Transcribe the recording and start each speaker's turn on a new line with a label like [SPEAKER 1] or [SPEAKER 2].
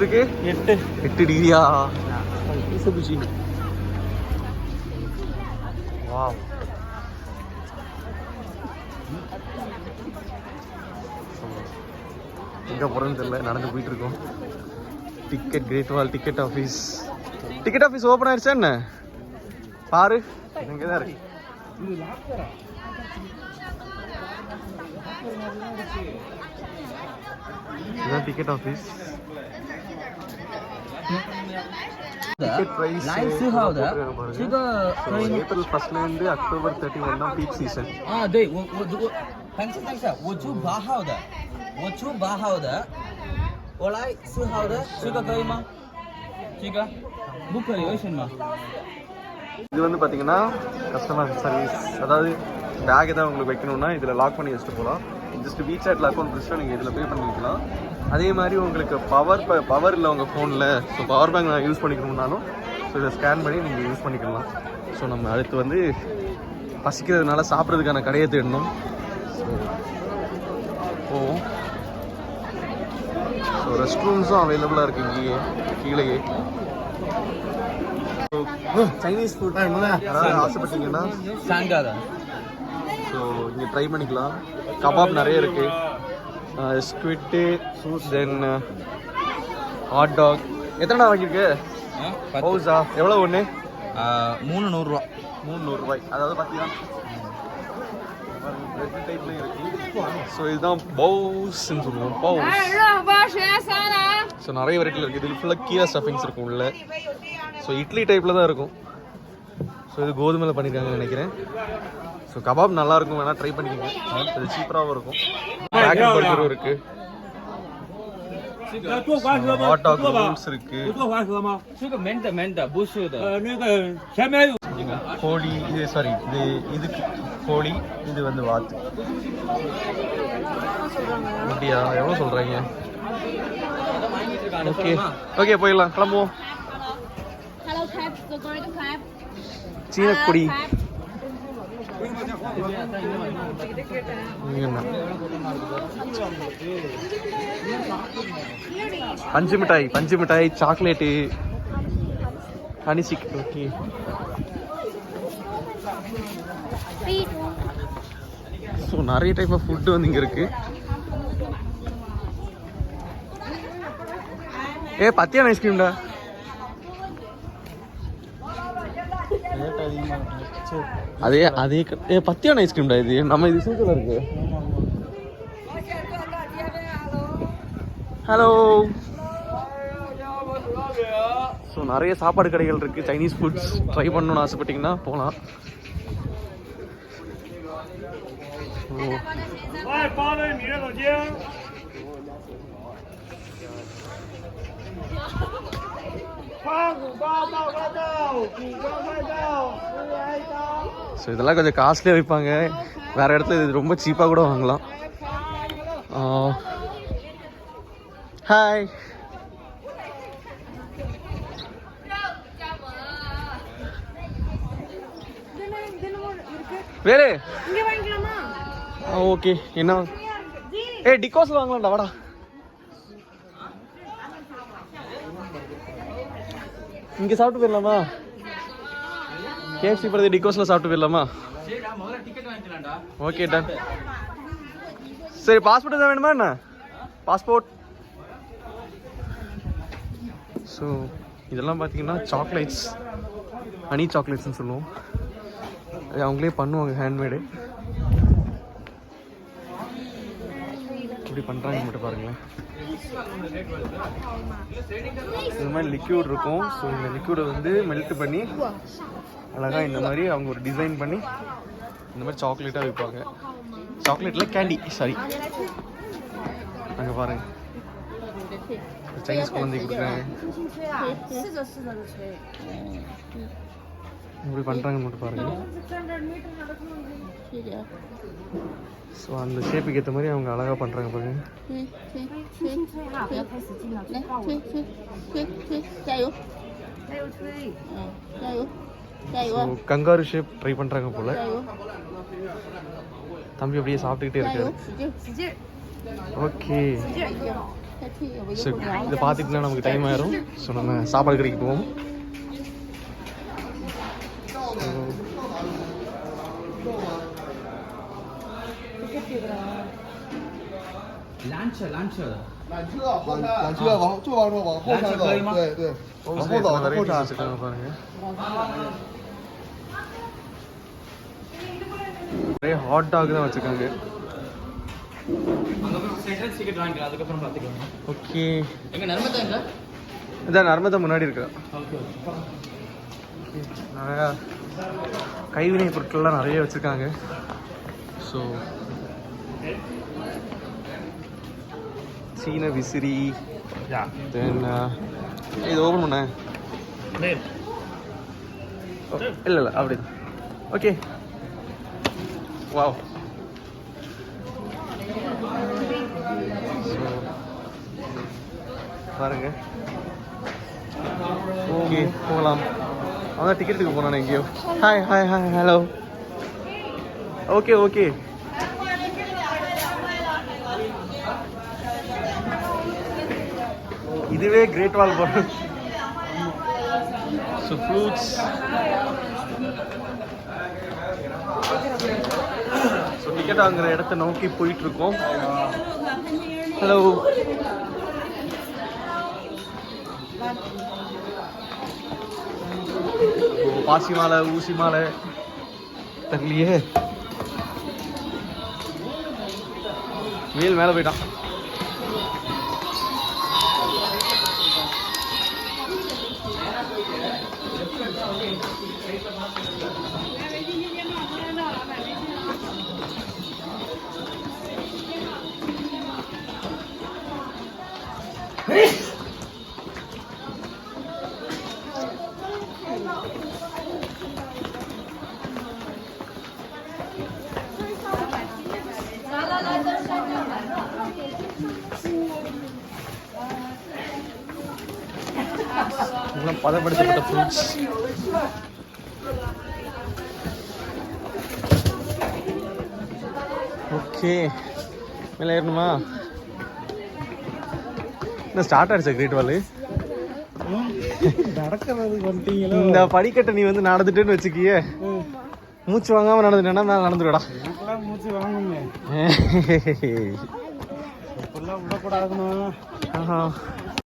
[SPEAKER 1] இருக்கு 8 டிகிரியா? வாவ். எங்க போறோம்னு தெரியல, நடந்து போயிட்டு இருக்கோம். Ticket great wall ticket office open ஆயிடுச்சா என்ன பாரு, இங்கதான் இருக்கு. இதுதான் ticket office. Ticket price April 1st ல இருந்து அக்டோபர் 31 தான் பீக் சீசன்.
[SPEAKER 2] 对，等一下，我住8号的，我来4号的，这个可以吗？这个不可以，为什么？இது
[SPEAKER 1] வந்து பார்த்தீங்கன்னா கஸ்டமர் சர்வீஸ், அதாவது பேக் ஏதாவது உங்களுக்கு வைக்கணும்னா இதில் லாக் பண்ணி வச்சுட்டு போகலாம். ஜஸ்ட் வீசாட்டில் அக்கௌண்ட் ரிஸ்ட்டாக நீங்கள் இதில் பே பண்ணிக்கலாம். அதே மாதிரி உங்களுக்கு பவர் இல்லை உங்கள் ஃபோனில், ஸோ பவர் பேங்க் நான் யூஸ் பண்ணிக்கணும்னாலும் ஸோ இதை ஸ்கேன் பண்ணி நீங்கள் யூஸ் பண்ணிக்கலாம். ஸோ நம்ம அடுத்து வந்து பசிக்கிறதுனால சாப்பிட்றதுக்கான கடையை தேடணும். ஸோ போவோம். ஸோ ரெஸ்ட் ரூம்ஸும் அவைலபிளாக இருக்குது இங்கேயே கீழேயே. சைனீஸ் ஃபுட் யாராவது ஆசைப்பட்டீங்கன்னா ஸோ இங்கே ட்ரை பண்ணிக்கலாம். கபாப் நிறைய இருக்குது, ஸ்குவிட்டு, தென் ஹாட் டாக். எத்தனை வாங்கியிருக்கு பவுஸா? எவ்வளோ ஒன்று?
[SPEAKER 2] 300 ரூபா.
[SPEAKER 1] 300 ரூபாய். அதாவது பார்த்தீங்கன்னா ரெண்டு டைப்லையும் இருக்குது. ஸோ இதுதான் பவுஸ்ன்னு சொல்லுவோம், பவுஸ். ஸோ நிறைய வெரைட்டியில் இருக்குது. இது ஃபுல்லாக கீரை ஸ்டஃபிங்ஸ் இருக்கும் உள்ள. ஸோ இட்லி டைப்பில் தான் இருக்கும். ஸோ இது கோதுமையில் பண்ணியிருக்காங்கன்னு நினைக்கிறேன். ஸோ கபாப் நல்லாயிருக்கும், வேணால் ட்ரை பண்ணிக்கோங்க. அது சீப்பராகவும் இருக்கும். பேக்கெட் பர்கரும் இருக்குது, ஹாட் டாக் ரூல்ஸ் இருக்குது, கோழி. இது சாரி, இது கோழி, இது வந்து வாத்து. அப்படியா? எவ்வளோ சொல்கிறாங்க? ஓகே ஓகே, போயிடலாம், கிளம்புவோம். சீனக்குடி பஞ்சு மிட்டாய், சாக்லேட்டு, ஹனிசிக். ஓகே. ஸோ நிறைய டைப் ஆஃப் ஃபுட்டு வந்து இங்கே இருக்கு. பத்தியான ஐஸ்கிரீம்டா. அதே பத்தியான ஐஸ்கிரீம்டா இது. நம்ம இது சூப்பராக இருக்கு. ஹலோ. ஸோ நிறைய சாப்பாடு கடைகள் இருக்குது. சைனீஸ் ஃபுட்ஸ் ட்ரை பண்ணணும்னு ஆசைப்பட்டீங்கன்னா போகலாம். ஸோ இதெல்லாம் கொஞ்சம் காஸ்ட்லியாக வைப்பாங்க. வேறு இடத்துல இது ரொம்ப சீப்பாக கூட வாங்கலாம். ஹாய். வேறு ஓகே. என்ன டிகோஸில் வாங்கலாம்டா, வாடா. இங்கே சாப்பிட்டு போயிடலாமா? கேஎஃப்சி படுத்து டிகோஸில் சாப்பிட்டு போயிடலாமா? Okay, ton. சரி, பாஸ்போர்ட் தான் வேணுமா என்ன? பாஸ்போர்ட். ஸோ இதெல்லாம் பார்த்தீங்கன்னா சாக்லேட்ஸ், ஹனி சாக்லேட்ஸ்ன்னு சொல்லுவோம். அது அவங்களே பண்ணுவாங்க, ஹேண்ட்மேடு. எப்படி பண்ணுறாங்க மட்டும் பாருங்களேன். இது மாதிரி லிக்யூட் இருக்கும். ஸோ இந்த லிக்யூடை வந்து மெல்ட் பண்ணி அழகாக இந்த மாதிரி அவங்க ஒரு டிசைன் பண்ணி இந்த மாதிரி சாக்லேட்டாக வைப்பாங்க. சாக்லேட்டில் கேண்டி, சாரி. அங்கே பாருங்க, சைனீஸ் குழந்தை கொடுக்குறாங்க. இப்படி பண்ணுறாங்கன்னு மட்டும் பாருங்க. ஸோ அந்த ஷேப்புக்கு ஏற்ற மாதிரி அவங்க அழகாக பண்ணுறாங்க பாருங்க. கங்காரு ஷேப் ட்ரை பண்ணுறாங்க போல. தம்பி அப்படியே சாப்பிட்டுக்கிட்டே இருக்காரு. ஓகே. சரி இதை பார்த்துட்டுனா நமக்கு டைம் ஆயிரும். ஸோ நம்ம சாப்பாடு கடைக்கு போவோம்.
[SPEAKER 2] லான்ச்சர்
[SPEAKER 3] 缆车往后山走，对对，往后走，往后山。
[SPEAKER 1] பாருங்க நிறைய ஹாட் டாக் தான் வச்சுருக்காங்க.
[SPEAKER 2] அங்க போய் செஷன் டிக்கெட் வாங்கிக்கலாம், அதுக்கப்புறம் பார்த்துக்கலாம்.
[SPEAKER 1] ஓகே
[SPEAKER 2] எங்க நர்மதா எங்க?
[SPEAKER 1] இதான் நர்மதா முன்னாடி இருக்கா.
[SPEAKER 2] ஓகே
[SPEAKER 1] நிறையா கைவினை பொருட்கள்லாம் நிறைய வச்சுருக்காங்க. ஸோ சீன விசிறி தென் இது ஓப்பன் பண்ண இல்லை இல்லை அப்படி ஓகே வாவ். பாருங்க ஓகே போகலாம். அதான் டிக்கெட்டுக்கு போனானே எங்கேயோ. Hi hi hi hello. Okay okay இதுவே கிரேட் வால் போகிறது. ஸோ ஃப்ரூட்ஸ் ஸோ டிக்கெட் வாங்குற இடத்த நோக்கி போயிட்டுருக்கோம். ஹலோ பாசி மாலை ஊசி மாலை தெரியலையே. வேல் மேலே போயிட்டான். இதெல்லாம் பதப்படுத்தப்பட்ட ஃப்ரூட்ஸ். ஓகே மேலே ஏறணுமா? இன்னும் ஸ்டார்ட் ஆயிடுச்சா கிரேட் வால்?
[SPEAKER 3] நடக்கிறதுக்கு வந்துட்டீங்களா?
[SPEAKER 1] இந்த படிக்கட்டை நீ வந்து நடந்துட்டேன்னு வச்சுக்கியே, மூச்சு வாங்காம நடந்துட்டேன்னா நான் நடந்துடா.
[SPEAKER 3] மூச்சு வாங்குங்க, இப்பெல்லாம் விடக்கூடாதுமா.